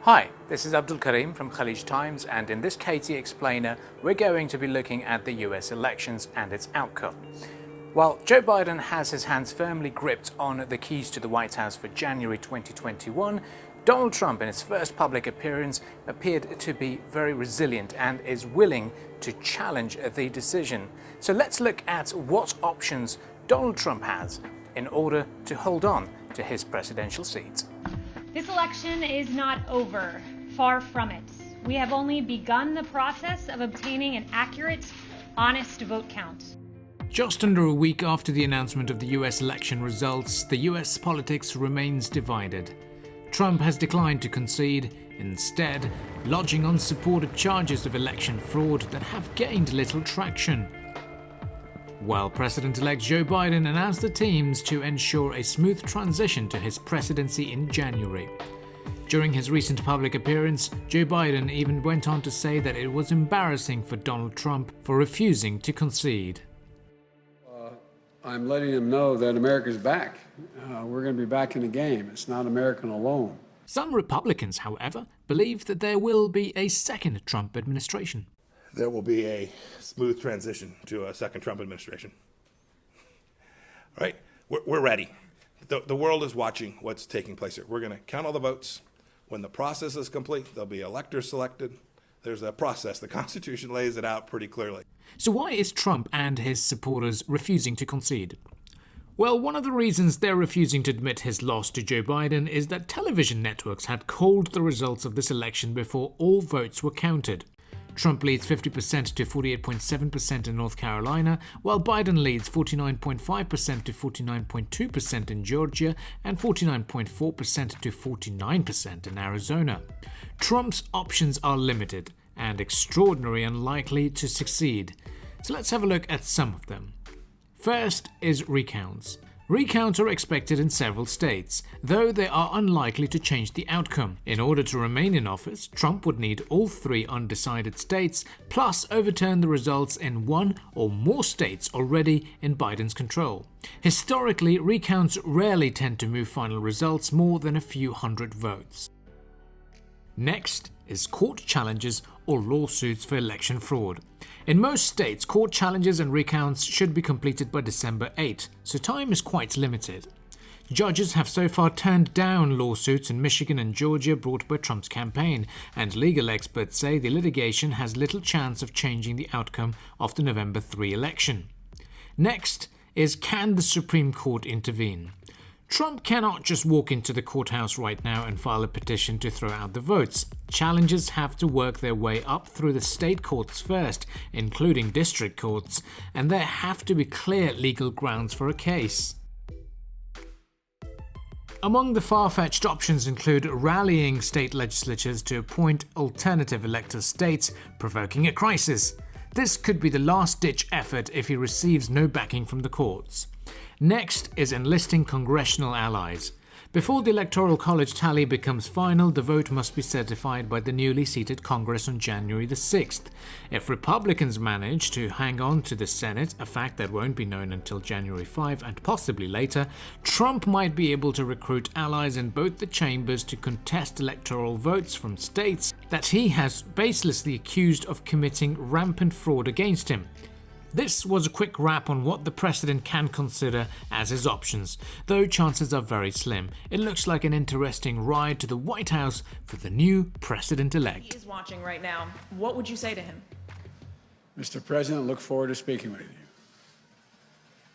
Hi, this is Abdul Karim from Khaleej Times, and in this KT Explainer, we're going to be looking at the US elections and its outcome. While Joe Biden has his hands firmly gripped on the keys to the White House for January 2021, Donald Trump, in his first public appearance, appeared to be very resilient and is willing to challenge the decision. So let's look at what options Donald Trump has in order to hold on to his presidential seat. This election is not over. Far from it. We have only begun the process of obtaining an accurate, honest vote count. Just under a week after the announcement of the US election results, the US politics remains divided. Trump has declined to concede, instead lodging unsupported charges of election fraud that have gained little traction. While President-elect Joe Biden announced the teams to ensure a smooth transition to his presidency in January. During his recent public appearance, Joe Biden even went on to say that it was embarrassing for Donald Trump for refusing to concede. I'm letting him know that America's back. We're going to be back in the game. It's not American alone. Some Republicans, however, believe that there will be a second Trump administration. There will be a smooth transition to a second Trump administration. All right, we're ready. The world is watching what's taking place here. We're going to count all the votes. When the process is complete, there'll be electors selected. There's a process. The Constitution lays it out pretty clearly. So why is Trump and his supporters refusing to concede? Well, one of the reasons they're refusing to admit his loss to Joe Biden is that television networks had called the results of this election before all votes were counted. Trump leads 50% to 48.7% in North Carolina, while Biden leads 49.5% to 49.2% in Georgia and 49.4% to 49% in Arizona. Trump's options are limited and extraordinarily unlikely to succeed. So let's have a look at some of them. First is recounts. Recounts are expected in several states, though they are unlikely to change the outcome. In order to remain in office, Trump would need all three undecided states, plus overturn the results in one or more states already in Biden's control. Historically, recounts rarely tend to move final results more than a few hundred votes. Next is court challenges or lawsuits for election fraud. In most states, court challenges and recounts should be completed by December 8, so time is quite limited. Judges have so far turned down lawsuits in Michigan and Georgia brought by Trump's campaign, and legal experts say the litigation has little chance of changing the outcome of the November 3 election. Next is, can the Supreme Court intervene? Trump cannot just walk into the courthouse right now and file a petition to throw out the votes. Challenges have to work their way up through the state courts first, including district courts, and there have to be clear legal grounds for a case. Among the far-fetched options include rallying state legislatures to appoint alternative elector states, provoking a crisis. This could be the last-ditch effort if he receives no backing from the courts. Next is enlisting congressional allies. Before the Electoral College tally becomes final, the vote must be certified by the newly seated Congress on January the 6th. If Republicans manage to hang on to the Senate, a fact that won't be known until January 5 and possibly later, Trump might be able to recruit allies in both the chambers to contest electoral votes from states that he has baselessly accused of committing rampant fraud against him. This was a quick wrap on what the president can consider as his options, though chances are very slim. It looks like an interesting ride to the White House for the new president-elect. He is watching right now. What would you say to him? Mr. President, look forward to speaking with you.